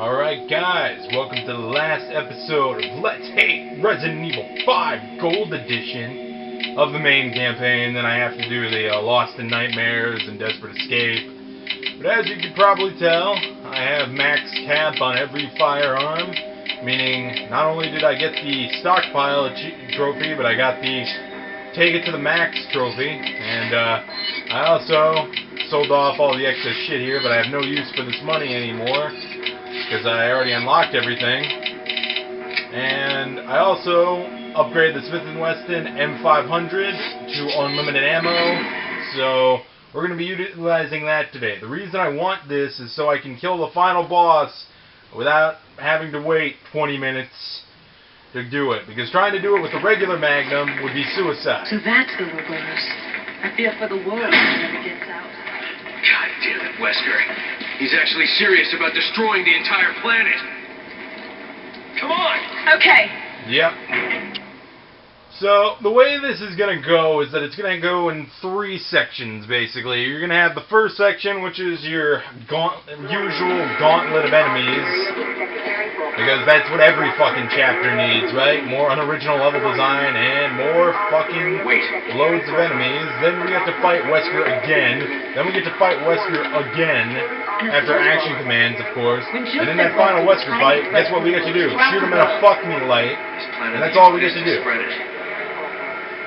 Alright guys, welcome to the last episode of Let's Hate Resident Evil 5 Gold Edition of the main campaign. Then I have to do the Lost in Nightmares and Desperate Escape. But as you can probably tell, I have max cap on every firearm, meaning not only did I get the stockpile trophy, but I got the take it to the max trophy, and I also sold off all the excess shit here, but I have no use for this money anymore because I already unlocked everything. And I also upgraded the Smith & Wesson M500 to unlimited ammo, so we're going to be utilizing that today. The reason I want this is so I can kill the final boss without having to wait 20 minutes to do it, because trying to do it with a regular Magnum would be suicide. So that's the reverse. I fear for the world if it never gets out. God damn it, Wesker. He's actually serious about destroying the entire planet. Come on! Okay. Yep. So, the way this is going to go is that it's going to go in 3 sections, basically. You're going to have the first section, which is your usual gauntlet of enemies, because that's what every fucking chapter needs, right? More unoriginal level design and more fucking loads of enemies. Then we have to fight Wesker again. Then we get to fight Wesker again, after action commands, of course. And in that final Wesker fight, guess what we get to do? Shoot him in a fuck me light, and that's all we get to do.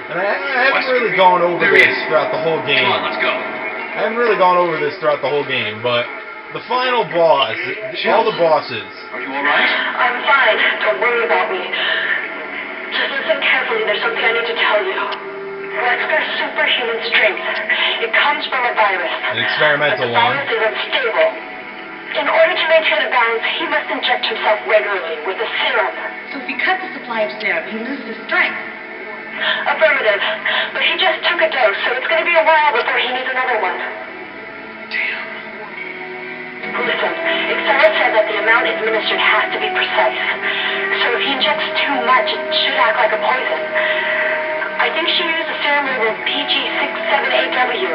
And I haven't really gone over this throughout the whole game. Come on, let's go. I haven't really gone over this throughout the whole game, but the final boss, all the bosses. Are you alright? I'm fine. Don't worry about me. Just listen carefully. There's something I need to tell you. Wesker's superhuman strength. It comes from a virus. An experimental one. The virus is unstable. In order to maintain a balance, he must inject himself regularly with a serum. So if he cuts the supply of serum, he loses his strength. Affirmative. But he just took a dose, so it's going to be a while before he needs another one. Damn. Listen, Excella said that the amount administered has to be precise. So if he injects too much, it should act like a poison. I think she used a serum labeled PG67AW.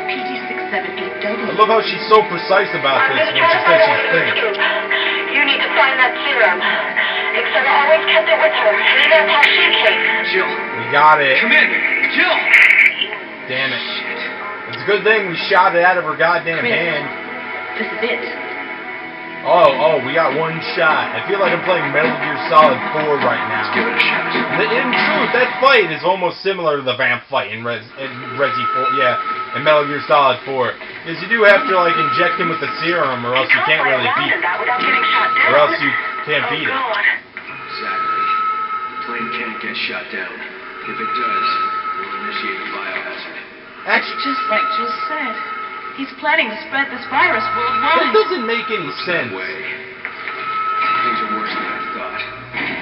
PG67AW. I love how she's so precise about this when she says she's finished. You need to find that serum. Excella always kept it with her. In that tattoo case. Jill. We got it. Come in. Jill. Damn it. It's a good thing we shot it out of her goddamn hand. This is it. Oh, we got one shot. I feel like I'm playing Metal Gear Solid 4 right now. Let's give it a shot. In truth, that fight is almost similar to the vamp fight in Resi 4, yeah, in Metal Gear Solid 4. Because you do have to, like, inject him with the serum, or else you can't really beat it. Or else you can't beat it. Exactly. Plane can't get shot down. If it does, we'll initiate a biohazard. Actually, Just like Jill said. He's planning to spread this virus that worldwide. doesn't make any sense. No way. Things are worse than I thought.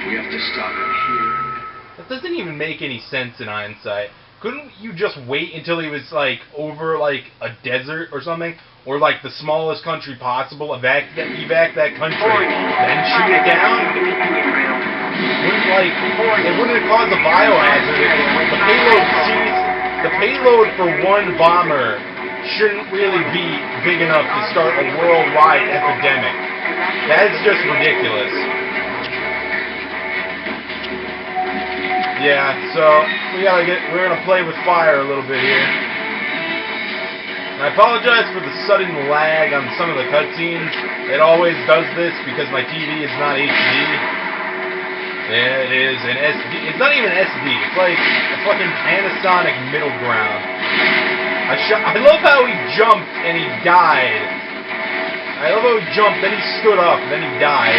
We have to stop him here. That doesn't even make any sense in hindsight. Couldn't you just wait until he was, like, over, like, a desert or something? Or, like, the smallest country possible, evac that country, then shoot it down? It wouldn't cause a biohazard. The payload for one bomber shouldn't really be big enough to start a worldwide epidemic. That's just ridiculous. Yeah, so we're gonna play with fire a little bit here. And I apologize for the sudden lag on some of the cutscenes. It always does this because my TV is not HD. Yeah, it is an SD. It's not even SD. It's like a fucking Panasonic middle ground. I love how he jumped and he died. I love how he jumped, then he stood up, then he died,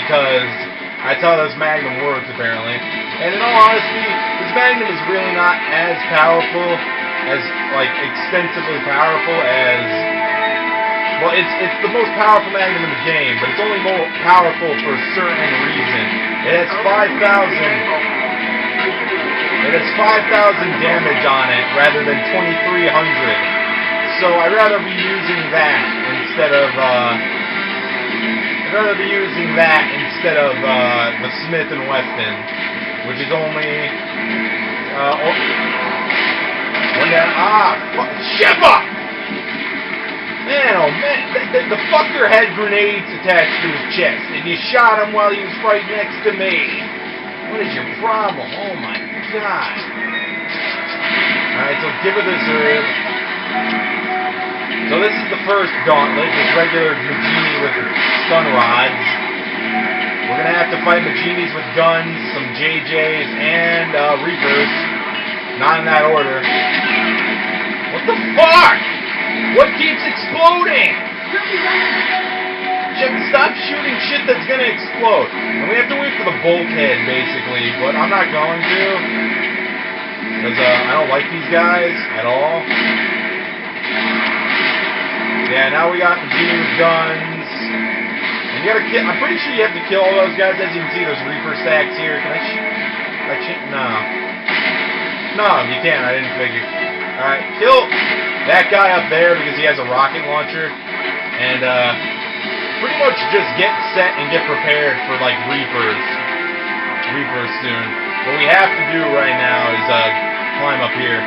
because that's how this Magnum works, apparently. And in all honesty, this Magnum is really not as powerful, as, like, extensively powerful as... Well, it's the most powerful Magnum in the game, but it's only more powerful for a certain reason. It has 5,000 damage on it rather than 2,300. So I'd rather be using that instead of the Smith & Wesson, which is only Shiva! Man, oh man, the fucker had grenades attached to his chest, and you shot him while he was right next to me. What is your problem? Oh my god. Alright, so give it this herb. So this is the first gauntlet, just regular Majini with stun rods. We're gonna have to fight Majinis with guns, some JJs, and Reapers. Not in that order. What the fuck? What keeps exploding? Stop shooting shit that's gonna explode. And we have to wait for the bulkhead, basically, but I'm not going to. Because I don't like these guys at all. Yeah, now we got Majini with guns. And you gotta kill, I'm pretty sure you have to kill all those guys. As you can see, there's Reaper stacks here. Can I shoot? No. No, you can't. I didn't figure. Alright, kill that guy up there because he has a rocket launcher. And, pretty much just get set and get prepared for, like, Reapers soon. What we have to do right now is, climb up here.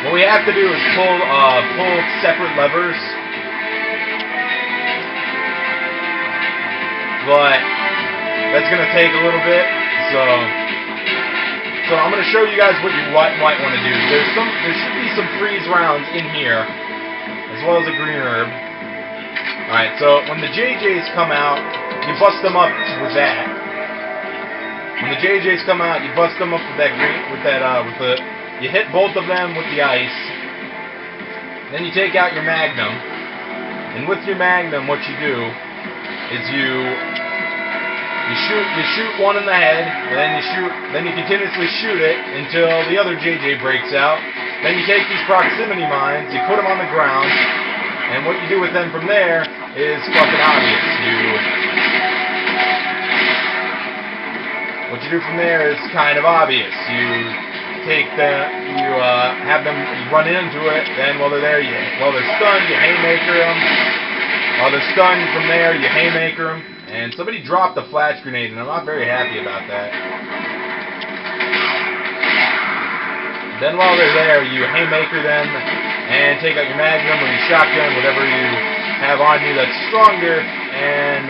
What we have to do is pull separate levers. But that's gonna take a little bit, so I'm gonna show you guys what you might want to do. There should be some freeze rounds in here, as well as a green herb. Alright, so when the JJs come out, you bust them up with that. When the JJs come out, you bust them up with that you hit both of them with the ice. Then you take out your Magnum. And with your Magnum, what you do is you shoot one in the head, and then you continuously shoot it until the other JJ breaks out. Then you take these proximity mines, you put them on the ground, and what you do with them from there is fucking obvious. What you do from there is kind of obvious. You have them run into it, then while they're stunned, you haymaker them. While they're stunned from there, you haymaker them. And somebody dropped a flash grenade, and I'm not very happy about that. Then while they're there, you haymaker them, and take out your Magnum or your shotgun, whatever you have on you that's stronger, and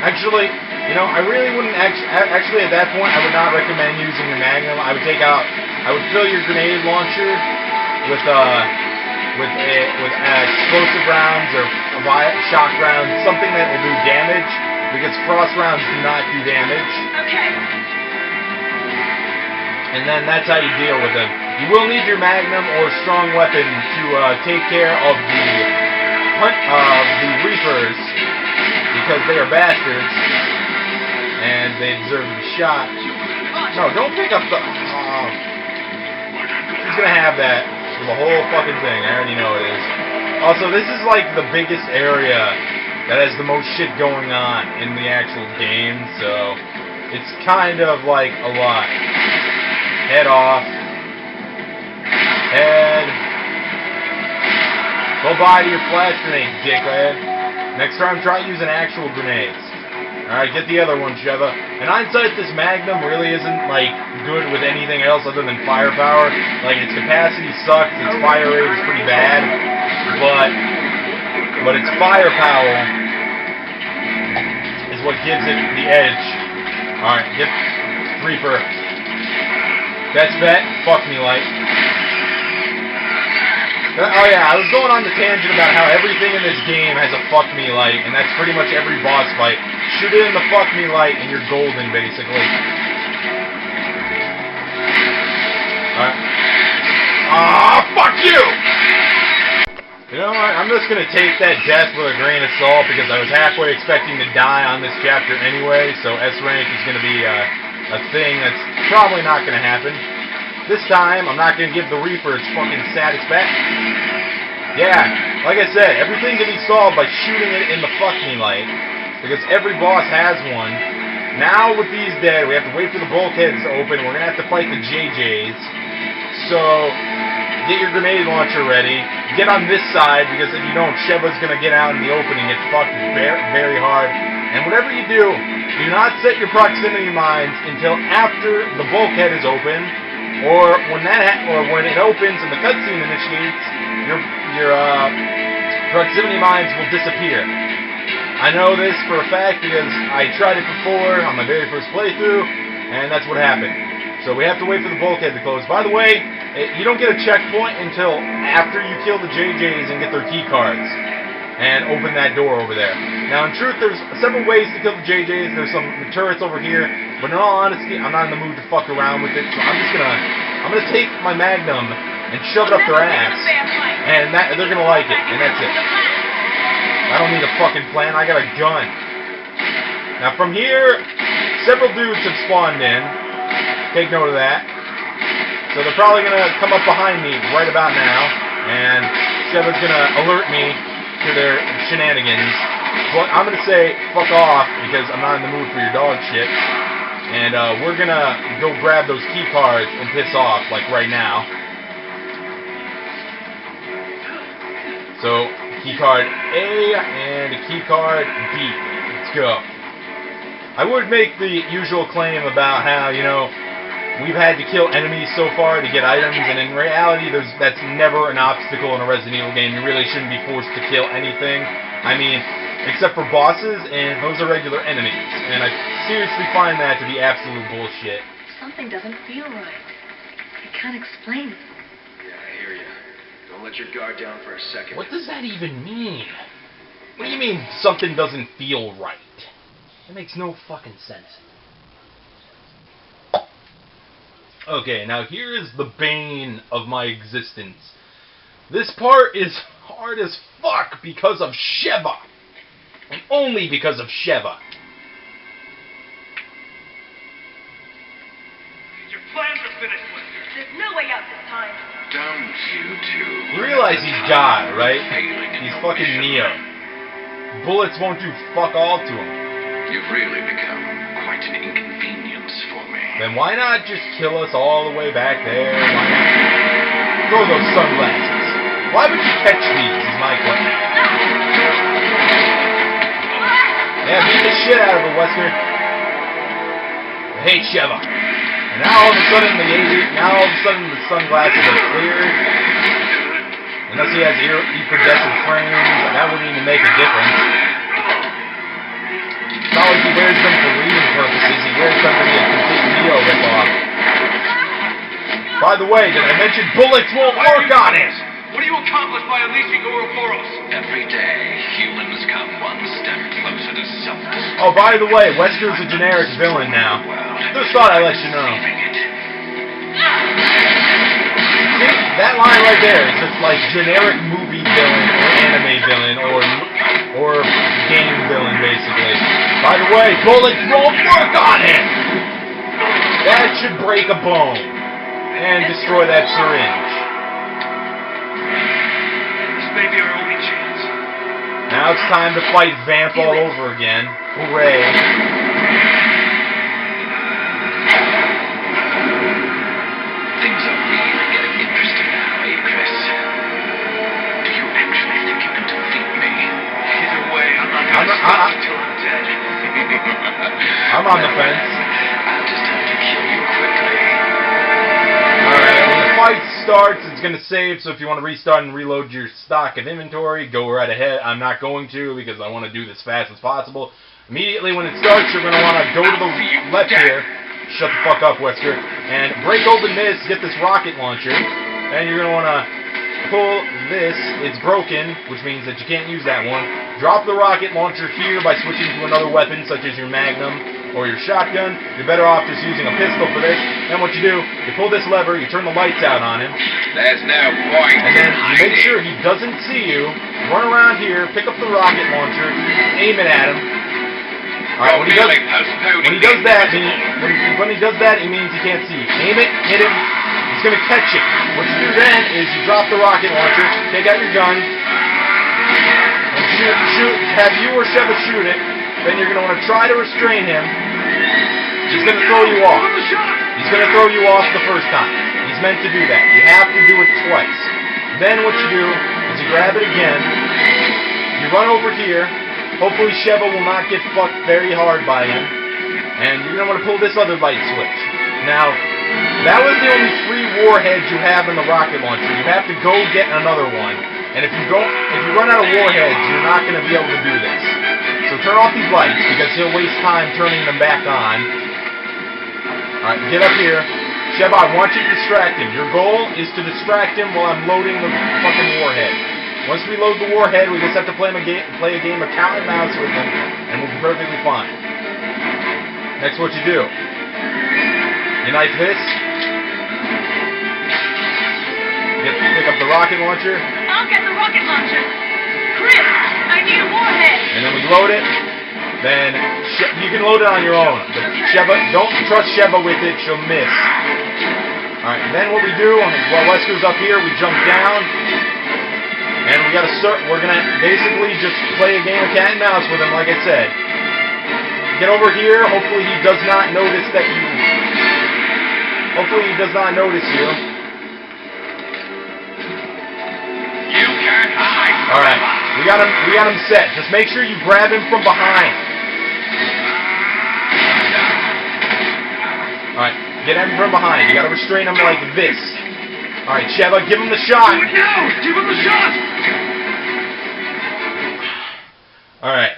actually, you know, I really wouldn't actually at that point, I would not recommend using your Magnum. I would fill your grenade launcher with explosive rounds or shock rounds, something that will do damage, because frost rounds do not do damage. Okay. And then that's how you deal with them. You will need your Magnum or strong weapon to take care of the Reapers, because they are bastards and they deserve to be shot. No, don't pick up the. He's gonna have that for the whole fucking thing. I already know it is. Also, this is like the biggest area that has the most shit going on in the actual game, so it's kind of like a lot. Head off. Head. Go by to your flash grenade, dickhead. Next time, try using actual grenades. Alright, get the other one, Sheva. In hindsight, this Magnum really isn't, like, good with anything else other than firepower. Like, its capacity sucks, its fire rate is pretty bad, but its firepower is what gives it the edge. Alright, get Reaper. Best bet, fuck me light. Oh yeah, I was going on the tangent about how everything in this game has a fuck me light, and that's pretty much every boss fight. Shoot it in the fuck me light and you're golden, basically. Alright. Fuck you! You know what, I'm just gonna take that death with a grain of salt, because I was halfway expecting to die on this chapter anyway, so S rank is gonna be a thing that's probably not gonna happen. This time, I'm not going to give the Reaper its fucking satisfaction. Yeah, like I said, everything can be solved by shooting it in the fuck me light, because every boss has one. Now, with these dead, we have to wait for the bulkheads to open. We're going to have to fight the JJs. So, get your grenade launcher ready. Get on this side, because if you don't, Sheva's going to get out in the open and get fucked very hard. And whatever you do not set your proximity mines until after the bulkhead is open. Or when it opens and the cutscene initiates, your proximity mines will disappear. I know this for a fact because I tried it before on my very first playthrough, and that's what happened. So we have to wait for the bulkhead to close. By the way, you don't get a checkpoint until after you kill the JJs and get their key cards and open that door over there. Now, in truth, there's several ways to kill the JJs. There's some turrets over here, but in all honesty, I'm not in the mood to fuck around with it, so I'm gonna take my Magnum and shove it up their ass, and they're gonna like it, and that's it. I don't need a fucking plan, I got a gun. Now from here, several dudes have spawned in. Take note of that. So they're probably gonna come up behind me right about now, and Sheva's gonna alert me to their shenanigans. But I'm gonna say, fuck off, because I'm not in the mood for your dog shit. And we're gonna go grab those key cards and piss off, like right now. So, key card A and a key card B. Let's go. I would make the usual claim about how, you know, we've had to kill enemies so far to get items, and in reality, that's never an obstacle in a Resident Evil game. You really shouldn't be forced to kill anything. I mean, except for bosses, and those are regular enemies. And I seriously find that to be absolute bullshit. Something doesn't feel right. I can't explain it. Yeah, I hear you. Don't let your guard down for a second. What does that even mean? What do you mean something doesn't feel right? That makes no fucking sense. Okay, now here is the bane of my existence. This part is hard as fuck because of Sheva. And only because of Sheva. Your plans are finished, Wesker. There's no way out this time. Don't you two? You realize he's God, right? He's fucking Neo. Bullets won't do fuck all to him. You've really become quite an inconvenience for me. Then why not just kill us all the way back there? Why not throw those sunglasses? Why would you catch these is my question. Yeah, beat the shit out of her, Wesker. I hate Sheva. And now all of a sudden the sunglasses are clear. Unless he has iridescent frames, that wouldn't even make a difference. It's not like he wears them for reading purposes, he wears them to be a complete Neo ripoff. By the way, did I mention bullets won't work on it? What do you accomplish by unleashing Ouroboros? Every day, humans come one step closer to self-destruction. Oh, by the way, Wesker's a generic villain now. Just thought I'd let you know. See, that line right there is just like generic movie villain or anime villain or game villain, basically. By the way, bullets won't work on it! That should break a bone and destroy that syringe. This may be our only chance. Now it's time to fight Vamp all over again. Hooray. Things are really getting interesting now, eh, Chris? Do you actually think you can defeat me? Either way, I'm not going to stop until I'm dead. I'm on the fence. I'll just have to kill you quickly. Alright, when the fight starts, it's going to save, so if you want to restart and reload your stock of inventory, go right ahead. I'm not going to, because I want to do this as fast as possible. Immediately when it starts, you're going to want to go to the left here. Shut the fuck up, Wesker. And break open this, get this rocket launcher. And you're going to want to pull this. It's broken, which means that you can't use that one. Drop the rocket launcher here by switching to another weapon, such as your Magnum or your shotgun. You're better off just using a pistol for this. Then what you do, you pull this lever, you turn the lights out on him. There's no point. And then you make sure he doesn't see you. Run around here, pick up the rocket launcher, aim it at him. Alright, when he does that, it means he can't see you. Aim it, hit him, he's gonna catch it. What you do then is you drop the rocket launcher, take out your gun, and shoot, have you or Sheva shoot it. Then you're gonna want to try to restrain him. He's gonna throw you off. He's gonna throw you off the first time. He's meant to do that. You have to do it twice. Then what you do is you grab it again, you run over here. Hopefully Sheva will not get fucked very hard by him. And you're going to want to pull this other light switch. Now, that was the only 3 warheads you have in the rocket launcher. You have to go get another one. And if you run out of warheads, you're not going to be able to do this. So turn off these lights, because he'll waste time turning them back on. Alright, get up here. Sheva, I want you to distract him. Your goal is to distract him while I'm loading the fucking warhead. Once we load the warhead, we just have to play a game of cat and mouse with him, and we'll be perfectly fine. Next, what you do. You knife this. Pick up the rocket launcher. I'll get the rocket launcher. Chris, I need a warhead. And then we load it. Then you can load it on your own. But Sheva, don't trust Sheva with it. She'll miss. Alright, then what we do, while Wesker's up here, we jump down. And we gotta start, we're gonna basically just play a game of cat and mouse with him, like I said. Get over here. Hopefully he does not notice that you... Hopefully he does not notice you. Alright, we got him set. Just make sure you grab him from behind. Alright, get him from behind. You gotta restrain him like this. Alright, Sheva, give him the shot. Do it now! Give him the shot! Alright.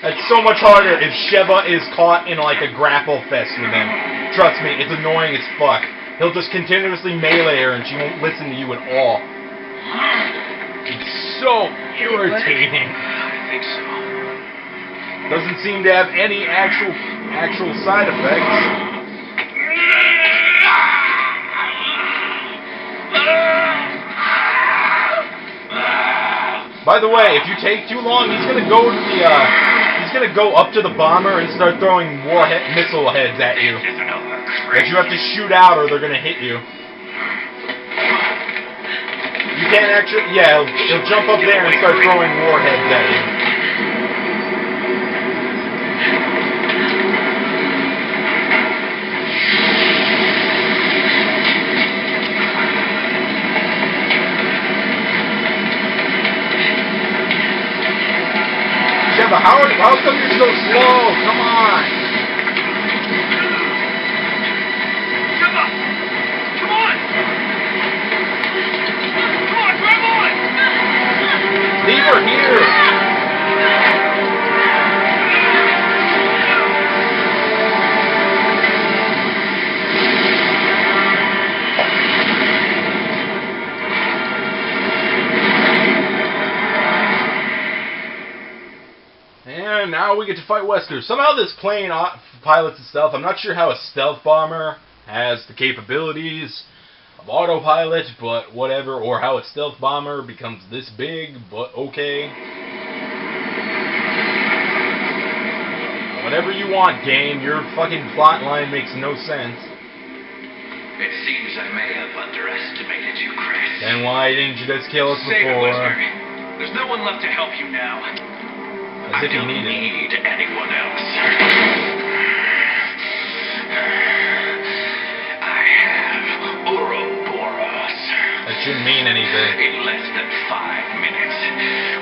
That's so much harder if Sheva is caught in like a grapple fest with him. Trust me, it's annoying as fuck. He'll just continuously melee her and she won't listen to you at all. It's so irritating. I think so. Doesn't seem to have any actual side effects. By the way, if you take too long, he's gonna go to the he's gonna go up to the bomber and start throwing missile heads at you. That you have to shoot out or they're gonna hit you. You can't actually... Yeah, he'll jump up there and start throwing warheads at you. Sheva, how come you're so slow? Come on! Sheva! Come on! Leave her here! And now we get to fight Wesker. Somehow this plane pilots itself. I'm not sure how a stealth bomber has the capabilities of autopilot, but whatever, or how a stealth bomber becomes this big, but okay. Whatever you want, game. Your fucking plot line makes no sense. It seems I may have underestimated you, Chris. Then why didn't you just kill us Save it, before? Wesker. There's no one left to help you now. As if I you don't needed it. need anyone else. I have Ouroboros. That shouldn't mean anything. In less than 5 minutes,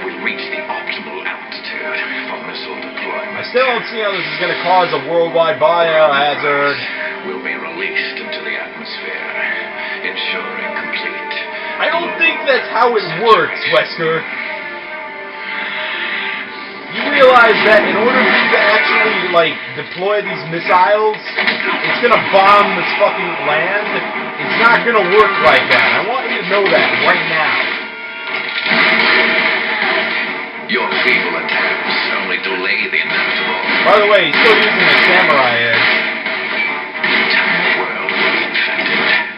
we reach the optimal altitude for missile deployment. I still don't see how this is going to cause a worldwide biohazard. Will be released into the atmosphere, ensuring complete. I don't think that's how it works, Wesker. You realize that in order for you to actually, like, deploy these missiles, it's gonna bomb this fucking land? It's not gonna work like that. I want you to know that right now. Your feeble attempts only delay the inevitable. By the way, he's still using the samurai edge. The entire world will be infected.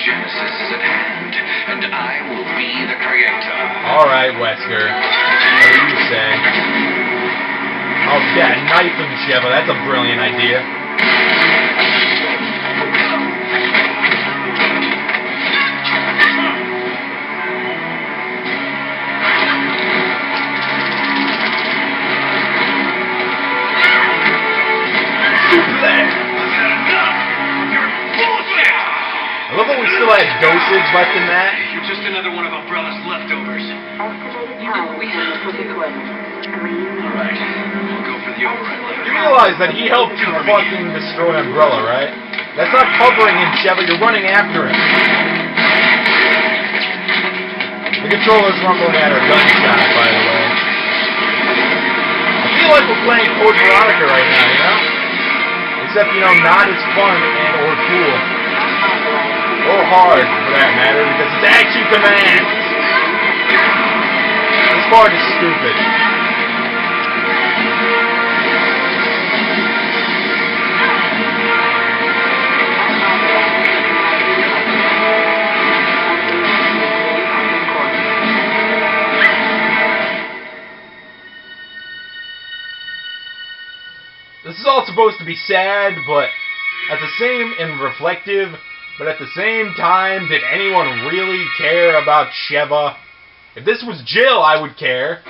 Genesis is at hand, and I will be the creator. Alright, Wesker. What do you say? Oh, yeah, knife him, Sheva. That's a brilliant idea. I love how we still had dosage left in that. You're just another one of Umbrella's leftovers. Estimated time for deployment. Alright, we'll go for the override lever. You realize that he helped you fucking destroy Umbrella, right? That's not covering him, Sheva. You're running after him. The controller's rumbling at our gunshot, by the way. I feel like we're playing Code Veronica right now, you know? Except, you know, not as fun and or cool. Or hard, for that matter, because it's action commands! This part is stupid. This is all supposed to be sad, but at the same and reflective, but at the same time, did anyone really care about Sheva? If this was Jill, I would care.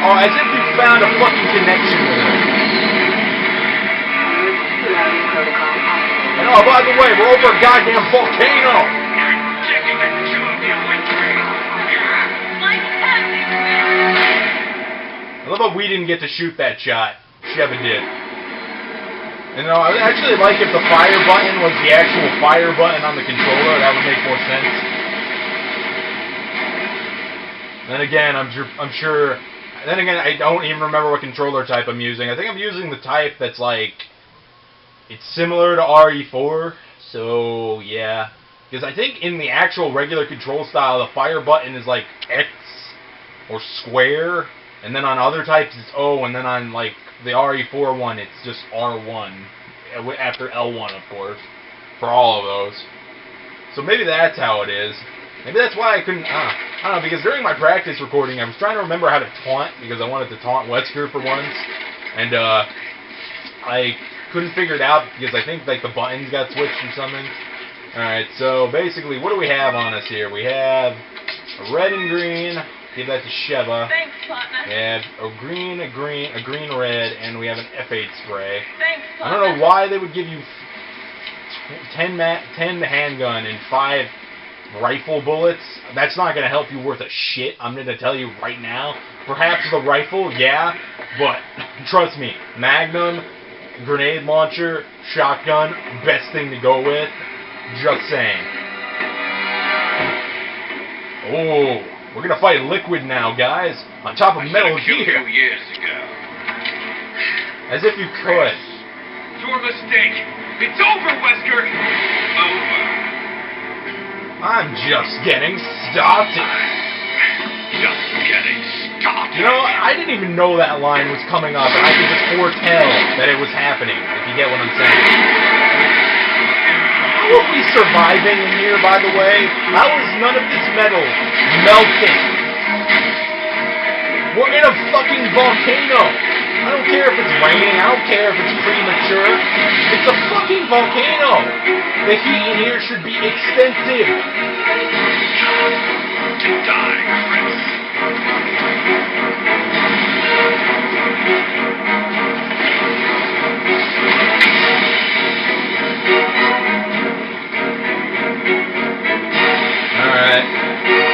Oh, as if you found a fucking connection with her. And oh, by the way, we're over a goddamn volcano! I love how we didn't get to shoot that shot. Sheva did. And I would actually like if the fire button was the actual fire button on the controller. That would make more sense. Then again, I'm sure. Then again, I don't even remember what controller type I'm using. I think I'm using the type that's like, it's similar to RE4. So yeah, because I think in the actual regular control style, the fire button is like X or square. And then on other types, it's O, and then on, like, the RE4 one, it's just R1. After L1, of course. For all of those. So maybe that's how it is. Maybe that's why I couldn't, I don't know, because during my practice recording, I was trying to remember how to taunt, because I wanted to taunt Wesker for once. And, I couldn't figure it out, because I think, like, the buttons got switched or something. Alright, so basically, what do we have on us here? We have a red and green. Give that to Sheva. Thanks, partner. We have a green, red, and we have an F8 spray. Thanks, partner. I don't know why they would give you 10 handgun and 5 rifle bullets. That's not going to help you worth a shit. I'm going to tell you right now. Perhaps the rifle, yeah, but trust me, Magnum, grenade launcher, shotgun, best thing to go with. Just saying. Oh. We're gonna fight Liquid now, guys. On top of Metal Gear. 2 years ago. As if you could. Your mistake. It's over, Wesker. Over. I'm just getting started. Just getting started. You know, I didn't even know that line was coming up, and I could just foretell that it was happening, if you get what I'm saying. How are we surviving in here, by the way? How is none of this metal melting? We're in a fucking volcano. I don't care if it's raining. I don't care if it's premature. It's a fucking volcano. The heat in here should be extensive. To die, Chris. Alright.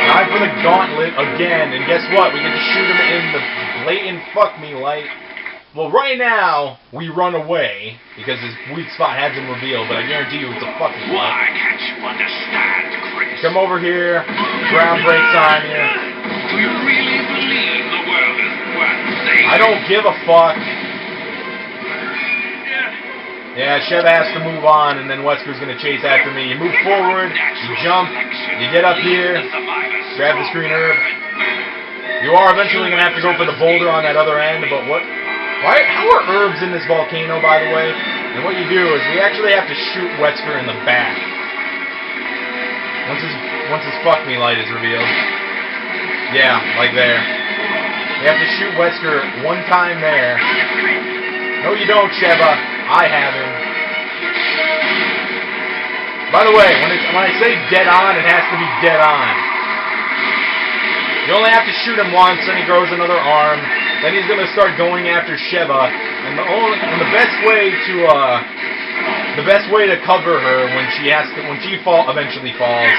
Time for the gauntlet again. And guess what? We get to shoot him in the blatant fuck me light. Well, right now, we run away, because his weak spot has been revealed, but I guarantee you it's a fucking light. Why can't you understand, Chris? Come over here. Ground breaks on you. Do you really believe the world is worth saving? I don't give a fuck. Yeah, Sheva has to move on, and then Wesker's gonna chase after me. You move forward, you jump, you get up here, grab the screen herb. You are eventually gonna have to go for the boulder on that other end, but what? Why? How are herbs in this volcano, by the way? And what you do is we actually have to shoot Wesker in the back. Once his fuck me light is revealed. Yeah, like there. You have to shoot Wesker one time there. No, you don't, Sheva. I have him. By the way, when I say dead on, it has to be dead on. You only have to shoot him once, then he grows another arm. Then he's gonna start going after Sheva, and the best way to cover her when she eventually falls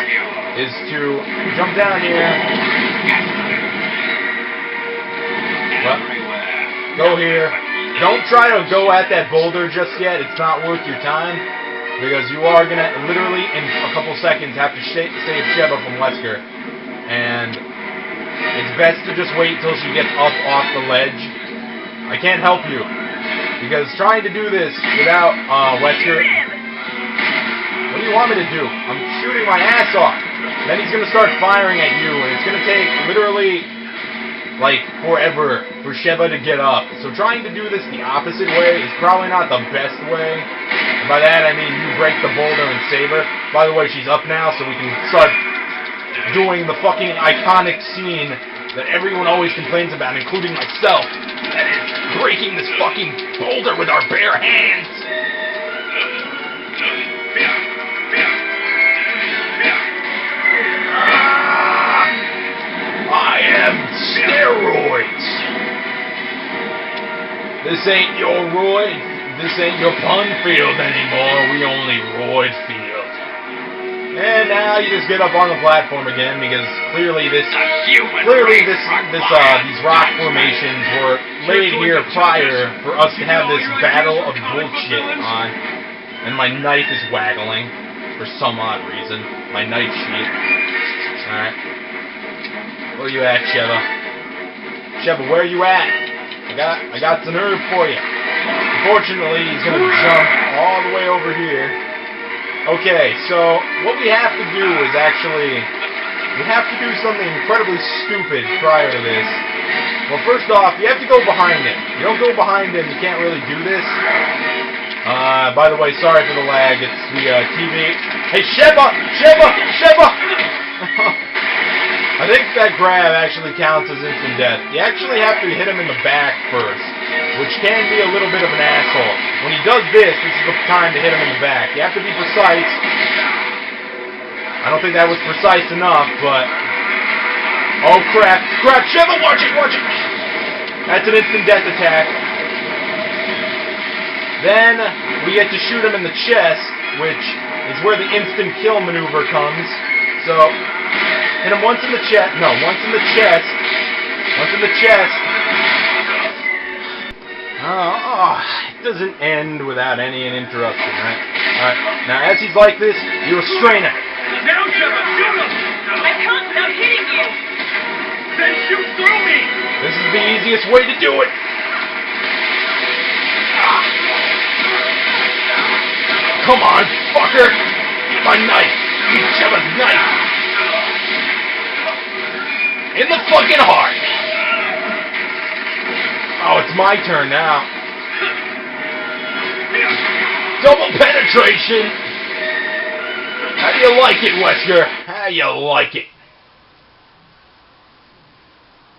is to jump down here. Well, go here. Don't try to go at that boulder just yet. It's not worth your time. Because you are going to literally, in a couple seconds, have to save Sheva from Wesker. And it's best to just wait till she gets up off the ledge. I can't help you. Because trying to do this without Wesker... What do you want me to do? I'm shooting my ass off. Then he's going to start firing at you, and it's going to take literally, like, forever for Sheva to get up. So trying to do this the opposite way is probably not the best way. And by that, I mean you break the boulder and save her. By the way, she's up now, so we can start doing the fucking iconic scene that everyone always complains about, including myself. That is, breaking this fucking boulder with our bare hands. I am steroids. This ain't your roid. This ain't your pun field anymore. We only roid field. And now you just get up on the platform again because clearly these rock formations were laid here prior for us to have this battle of bullshit on. And my knife is waggling for some odd reason. My knife sheath. Alright. Where you at, Sheva? Sheva, where you at? I got some herb for you. Unfortunately, he's gonna jump all the way over here. Okay, so what we have to do is actually we have to do something incredibly stupid prior to this. Well, first off, you have to go behind him. You don't go behind him, you can't really do this. By the way, sorry for the lag. It's the TV. Hey, Sheva! I think that grab actually counts as instant death. You actually have to hit him in the back first, which can be a little bit of an asshole. When he does this is the time to hit him in the back. You have to be precise. I don't think that was precise enough, but... Oh, crap. Sheva, watch it! That's an instant death attack. Then, we get to shoot him in the chest, which is where the instant kill maneuver comes. So... hit him once in the chest. No, once in the chest. Once in the chest. It doesn't end without any interruption, right? Alright, now as he's like this, you restrain him. Now, Sheva, shoot him! I can't stop hitting you! Then shoot through me! This is the easiest way to do it. Come on, fucker! My knife! Sheva's knife! In the fucking heart! Oh, it's my turn now. Double penetration! How do you like it, Wesker? How do you like it?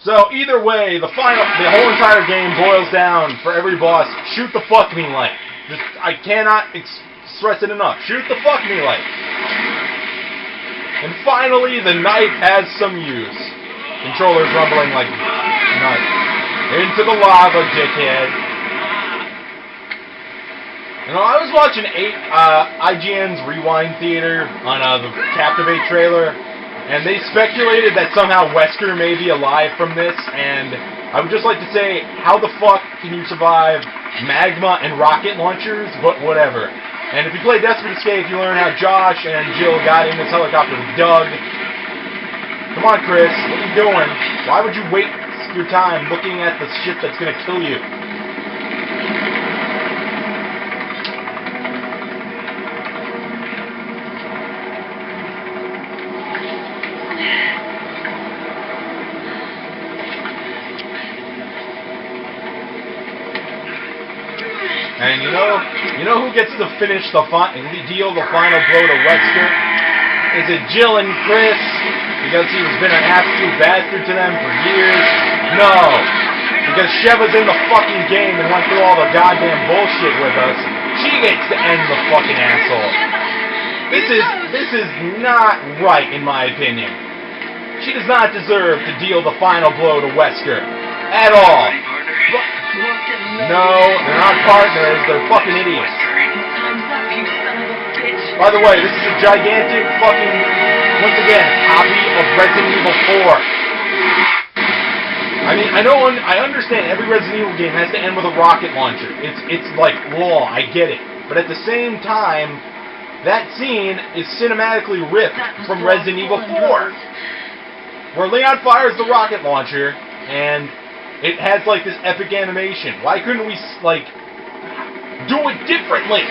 So, either way, the whole entire game boils down, for every boss, shoot the fuck me light. I cannot stress it enough. Shoot the fuck me light. And finally, the knife has some use. Controller's rumbling like nuts. Into the lava, dickhead. You know, I was watching IGN's Rewind Theater on the Captivate trailer, and they speculated that somehow Wesker may be alive from this, and I would just like to say, how the fuck can you survive magma and rocket launchers, but whatever. And if you play Desperate Escape, you learn how Josh and Jill got in this helicopter with Doug. Come on, Chris, what are you doing? Why would you waste your time looking at the shit that's gonna kill you? And you know who gets to finish deal the final blow to Wesker? Is it Jill and Chris? Because he's been an absolute bastard to them for years? No! Because Sheva's in the fucking game and went through all the goddamn bullshit with us. She gets to end the fucking asshole. This is not right, in my opinion. She does not deserve to deal the final blow to Wesker. At all. No, they're not partners, they're fucking idiots. By the way, this is a gigantic fucking, once again, copy of Resident Evil 4. I I mean, I understand every Resident Evil game has to end with a rocket launcher. It's like law, I get it. But at the same time, that scene is cinematically ripped from Resident Evil 4. Where Leon fires the rocket launcher, and it has, like, this epic animation. Why couldn't we, like, do it differently?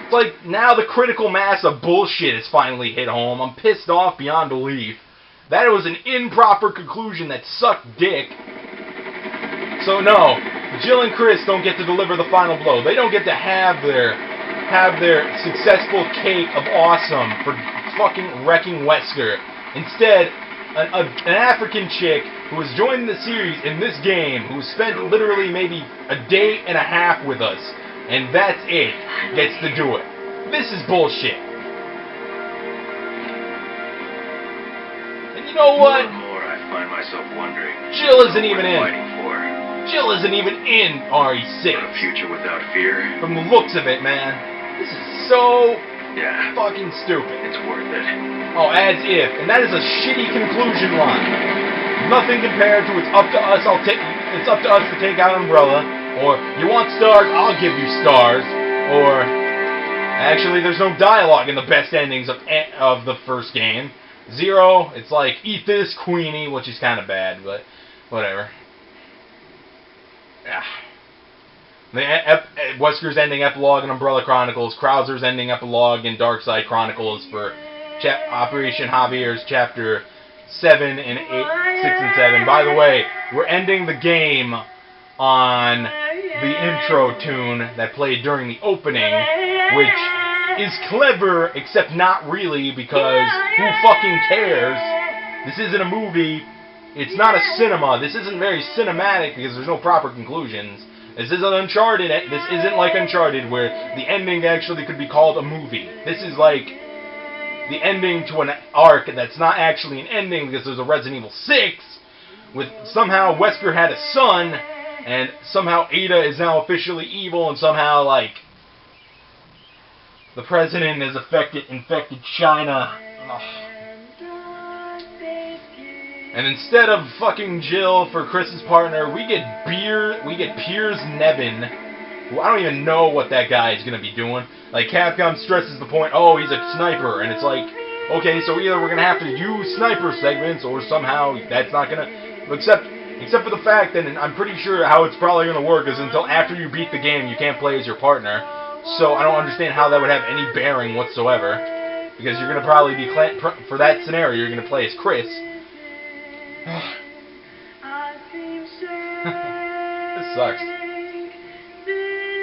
It's like, now the critical mass of bullshit has finally hit home. I'm pissed off beyond belief. That was an improper conclusion that sucked dick. So no, Jill and Chris don't get to deliver the final blow. They don't get to have their successful cake of awesome for fucking wrecking Wesker. Instead, an African chick who has joined the series in this game, who spent literally maybe a day and a half with us, and that's it, gets to do it. This is bullshit. And you know what? More and more, I find myself wondering. Jill isn't even in. Fighting for. Jill isn't even in RE6. For a future without fear. From the looks of it, man, this is so fucking stupid. It's worth it. Oh, as if. And that is a shitty conclusion line. Nothing compared to it's up to us to take out Umbrella. Or, you want stars, I'll give you stars. Or, actually, there's no dialogue in the best endings of the first game. Zero, it's like, eat this, Queenie, which is kind of bad, but whatever. Yeah. Wesker's ending epilogue in Umbrella Chronicles, Krauser's ending epilogue in Darkside Chronicles for Operation Javier's Chapter 7 and 6 and 7. By the way, we're ending the game on the intro tune that played during the opening, which is clever, except not really, because who fucking cares? This isn't a movie. It's not a cinema. This isn't very cinematic because there's no proper conclusions. This isn't Uncharted. This isn't like Uncharted where the ending actually could be called a movie. This is like the ending to an arc that's not actually an ending because there's a Resident Evil 6 with somehow Wesker had a son and somehow Ada is now officially evil and somehow like the president has infected China. Ugh. And instead of fucking Jill for Chris's partner, we get Piers Nevin, who I don't even know what that guy is going to be doing. Like, Capcom stresses the point, oh, he's a sniper, and it's like, okay, so either we're going to have to use sniper segments, or somehow that's not going to, except for the fact that, and I'm pretty sure how it's probably going to work is until after you beat the game, you can't play as your partner. So I don't understand how that would have any bearing whatsoever, because you're going to probably be, for that scenario, you're going to play as Chris. This sucks.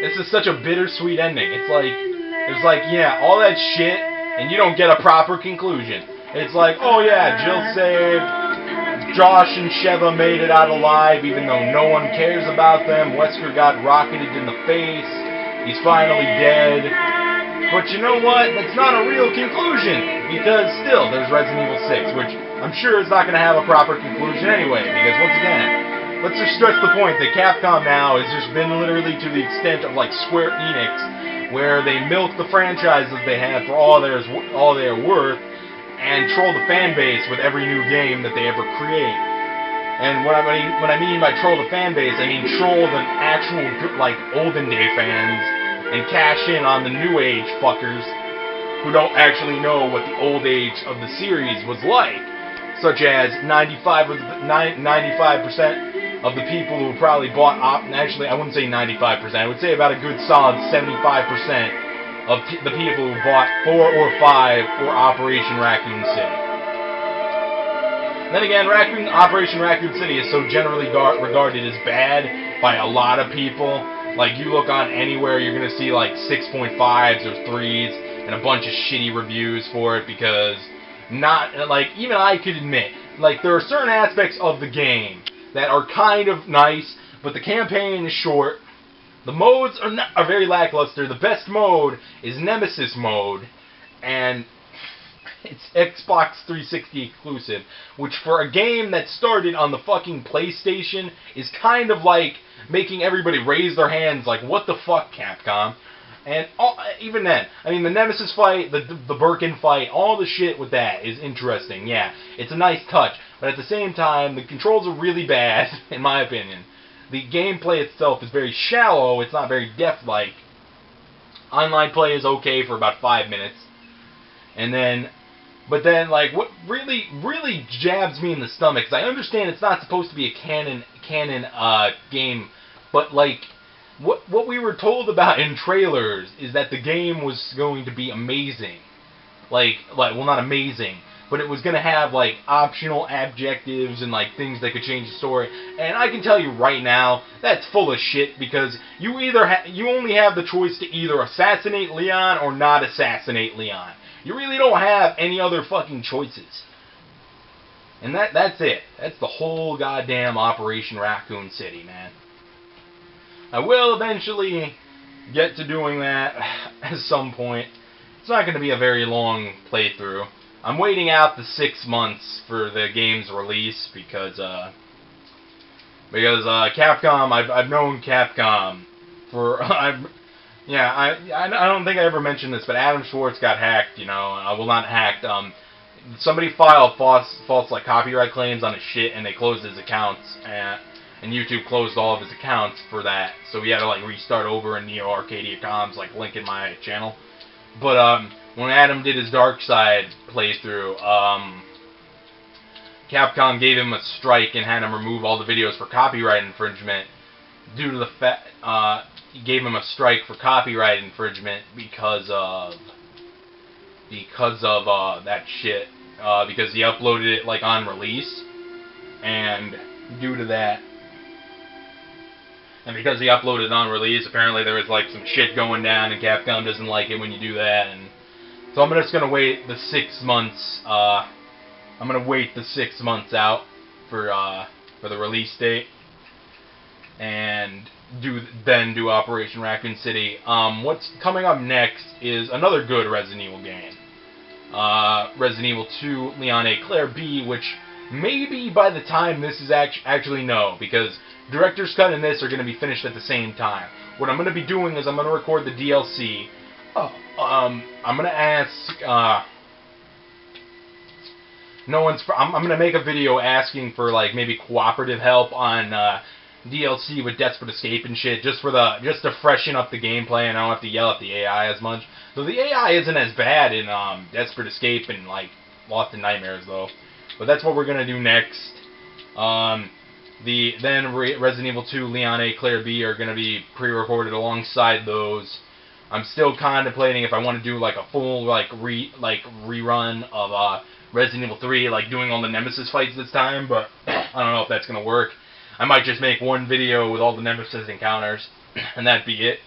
This is such a bittersweet ending. It's like, yeah, all that shit, and you don't get a proper conclusion. It's like, oh yeah, Jill saved, Josh and Sheva made it out alive, even though no one cares about them. Wesker got rocketed in the face. He's finally dead. But you know what? That's not a real conclusion, because still, there's Resident Evil 6, which I'm sure is not going to have a proper conclusion anyway, because once again, let's just stress the point that Capcom now has just been literally to the extent of like Square Enix, where they milk the franchises they have for all they are worth, and troll the fan base with every new game that they ever create. And what I mean by troll the fan base, I mean troll the actual like olden day fans and cash in on the new age fuckers who don't actually know what the old age of the series was like. Such as 95% of the people who probably bought actually I wouldn't say 95%, I would say about a good solid 75% of the people who bought 4 or 5 or Operation Raccoon City. Then again, Operation Raccoon City is so generally regarded as bad by a lot of people. Like, you look on anywhere, you're going to see like 6.5s or 3s and a bunch of shitty reviews for it because even I could admit, like, there are certain aspects of the game that are kind of nice, but the campaign is short. The modes are very lackluster. The best mode is Nemesis mode, and it's Xbox 360 exclusive, which for a game that started on the fucking PlayStation is kind of like making everybody raise their hands like, what the fuck, Capcom? And even then, I mean, the Nemesis fight, the Birkin fight, all the shit with that is interesting. Yeah, it's a nice touch. But at the same time, the controls are really bad, in my opinion. The gameplay itself is very shallow. It's not very depth-like. Online play is okay for about 5 minutes. And then, but then, like, what really jabs me in the stomach, because I understand it's not supposed to be a canon game, but, like, what we were told about in trailers is that the game was going to be amazing. Well, not amazing, but it was going to have, like, optional objectives and, like, things that could change the story. And I can tell you right now, that's full of shit, because you only have the choice to either assassinate Leon or not assassinate Leon. You really don't have any other fucking choices. And that's it. That's the whole goddamn Operation Raccoon City, man. I will eventually get to doing that at some point. It's not going to be a very long playthrough. I'm waiting out the 6 months for the game's release because Capcom. I've known Capcom for I don't think I ever mentioned this, but Adam Schwartz got hacked. Well, not hacked. Somebody filed false like copyright claims on his shit, and they closed his accounts. And YouTube closed all of his accounts for that, so he had to like restart over in Neo Arcadia Comms, like link in my channel. But when Adam did his Dark Side playthrough, Capcom gave him a strike and had him remove all the videos for copyright infringement. Due to the fact, he gave him a strike for copyright infringement because of that shit. Because he uploaded it like on release, and due to that. And because he uploaded on release, apparently there was like some shit going down, and Capcom doesn't like it when you do that. And so I'm just gonna wait the 6 months. I'm gonna wait the 6 months out for the release date, and do Operation Raccoon City. What's coming up next is another good Resident Evil game. Resident Evil 2, Leon A. Claire B, which maybe by the time this is actually no, because Director's Cut and this are going to be finished at the same time. What I'm going to be doing is I'm going to record the DLC. I'm going to ask. I'm going to make a video asking for like maybe cooperative help on DLC with Desperate Escape and shit, just to freshen up the gameplay, and I don't have to yell at the AI as much. So the AI isn't as bad in Desperate Escape and like Lost in Nightmares though. But that's what we're going to do next. Resident Evil 2, Leon A, Claire B are going to be pre-recorded alongside those. I'm still contemplating if I want to do like a full rerun of Resident Evil 3, like doing all the Nemesis fights this time, but I don't know if that's going to work. I might just make one video with all the Nemesis encounters, and that'd be it.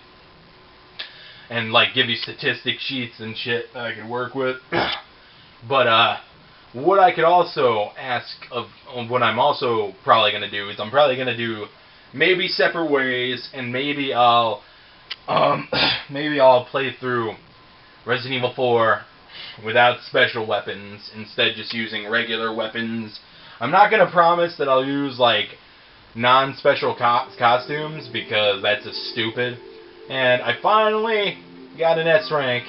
And like give you statistic sheets and shit that I could work with. But what I could also ask of, what I'm also probably going to do is I'm probably going to do maybe separate ways, and maybe I'll play through Resident Evil 4 without special weapons, instead just using regular weapons. I'm not going to promise that I'll use like non-special costumes, because that's just stupid. And I finally got an S rank,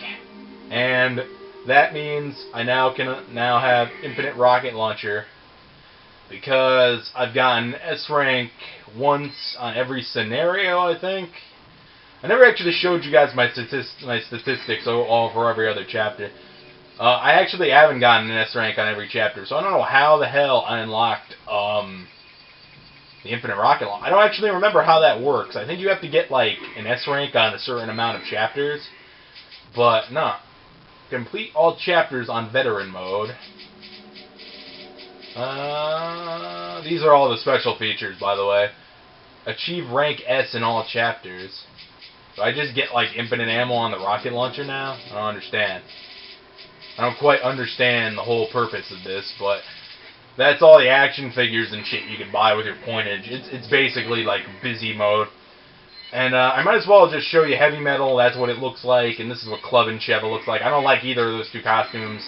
and that means I now have infinite rocket launcher, because I've gotten S rank once on every scenario, I think. I never actually showed you guys my statistics for every other chapter. I actually haven't gotten an S rank on every chapter, so I don't know how the hell I unlocked the infinite rocket launcher. I don't actually remember how that works. I think you have to get like an S rank on a certain amount of chapters, but no. Complete all chapters on veteran mode. These are all the special features, by the way. Achieve rank S in all chapters. Do I just get like infinite ammo on the rocket launcher now? I don't understand. I don't quite understand the whole purpose of this, but that's all the action figures and shit you can buy with your pointage. It's basically like busy mode. And I might as well just show you Heavy Metal. That's what it looks like. And this is what Club and Sheva looks like. I don't like either of those two costumes.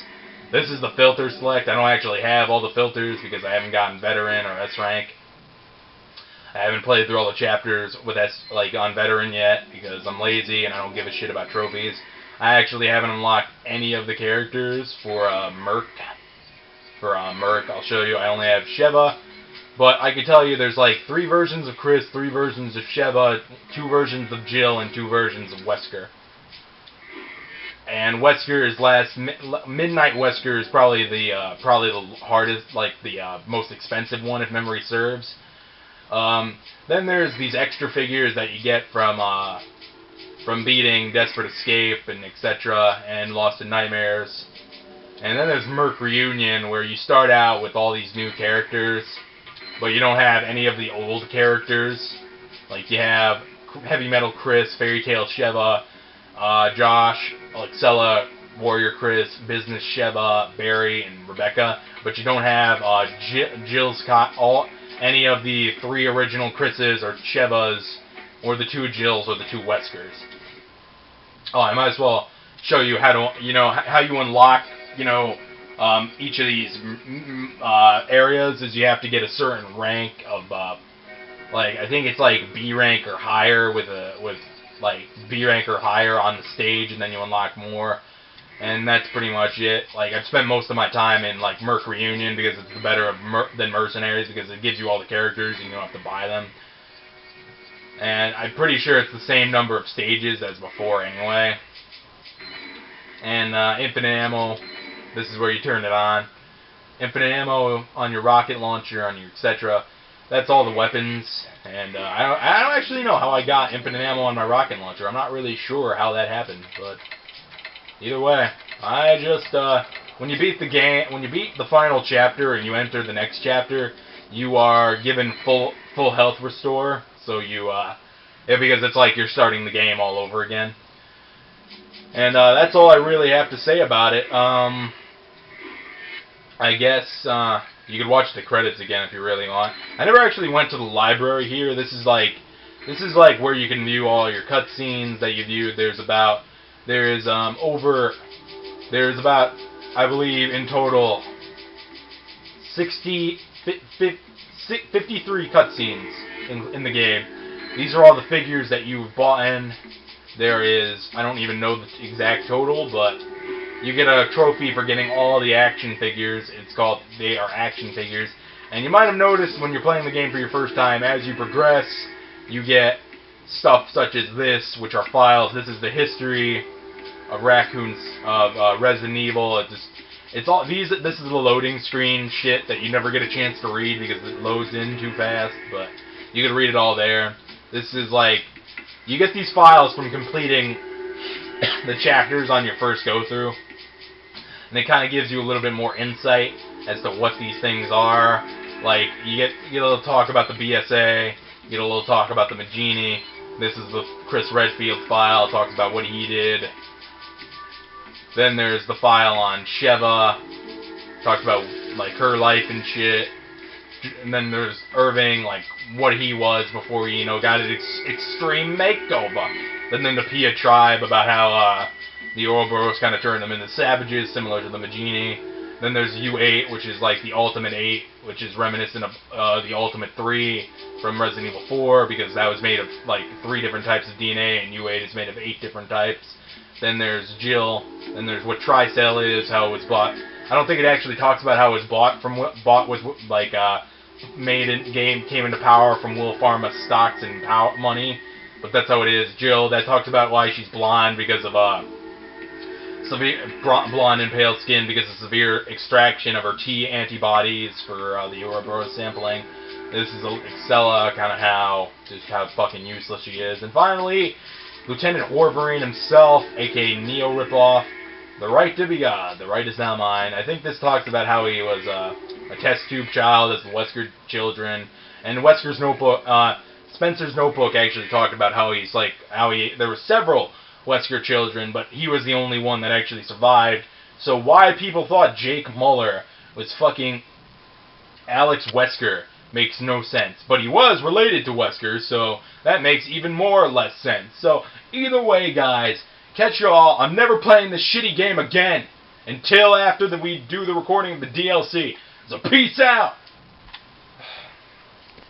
This is the filter select. I don't actually have all the filters because I haven't gotten Veteran or S rank. I haven't played through all the chapters with like on veteran yet because I'm lazy and I don't give a shit about trophies. I actually haven't unlocked any of the characters for Merc. For Merc, I'll show you. I only have Sheva, but I can tell you there's like 3 versions of Chris, 3 versions of Sheva, 2 versions of Jill, and 2 versions of Wesker. And Wesker is Midnight Wesker is probably the hardest, like the most expensive one if memory serves. Then there's these extra figures that you get from beating Desperate Escape and etc. and Lost in Nightmares. And then there's Merc Reunion, where you start out with all these new characters, but you don't have any of the old characters. Like you have Heavy Metal Chris, Fairy Tale Sheva, Josh, Alexella, Warrior Chris, Business Sheva, Barry, and Rebecca, but you don't have Jill's any of the 3 original Chris's or Shevas, or the 2 Jills or the 2 Weskers. Oh, I might as well show you how to, how you unlock, each of these areas. Is you have to get a certain rank of, like I think it's like B rank or higher with like B rank or higher on the stage, and then you unlock more. And that's pretty much it. Like I've spent most of my time in like Merc Reunion because it's better than Mercenaries because it gives you all the characters and you don't have to buy them. And I'm pretty sure it's the same number of stages as before anyway. And infinite ammo. This is where you turn it on. Infinite ammo on your rocket launcher, on your etc. That's all the weapons. And I don't actually know how I got infinite ammo on my rocket launcher. I'm not really sure how that happened, but either way, I just when you beat the game, when you beat the final chapter and you enter the next chapter, you are given full health restore. So you because it's like you're starting the game all over again. And that's all I really have to say about it. I guess you could watch the credits again if you really want. I never actually went to the library here. This is like where you can view all your cutscenes that you viewed. There's about I believe in total 53 cutscenes in the game. These are all the figures that you've bought in. There is, I don't even know the exact total, but you get a trophy for getting all the action figures. It's called, they are action figures. And you might have noticed when you're playing the game for your first time, as you progress, you get stuff such as this, which are files. This is the history of Resident Evil. It's all these. This is the loading screen shit that you never get a chance to read because it loads in too fast. But you can read it all there. This is like, you get these files from completing the chapters on your first go through, and it kind of gives you a little bit more insight as to what these things are. Like you get a little talk about the BSA, you get a little talk about the Magini. This is the Chris Redfield file. It talks about what he did. Then there's the file on Sheva. Talks about like her life and shit. And then there's Irving, like what he was before he, got an extreme makeover. Then the Pia tribe, about how the Ouroboros kind of turned them into savages, similar to the Magini. Then there's U8, which is like the Ultimate 8, which is reminiscent of the Ultimate 3 from Resident Evil 4, because that was made of like 3 different types of DNA, and U8 is made of 8 different types. Then there's Jill. Then there's what Tricell is, how it was bought. I don't think it actually talks about how it was bought with like made in game, came into power from Will Pharma's stocks and money, but that's how it is. Jill, that talks about why she's blonde because of severe blonde and pale skin because of severe extraction of her T antibodies for the Ouroboros sampling. This is Alexella, kind of how fucking useless she is. And finally, Lieutenant Wolverine himself, aka Neo ripoff. The right to be God. The right is now mine. I think this talks about how he was a test tube child as the Wesker children. And Wesker's notebook, Spencer's notebook actually talked about how there were several Wesker children, but he was the only one that actually survived. So why people thought Jake Muller was fucking Alex Wesker makes no sense. But he was related to Wesker, so that makes even more or less sense. So either way, guys, catch y'all. I'm never playing this shitty game again until after we do the recording of the DLC. So peace out.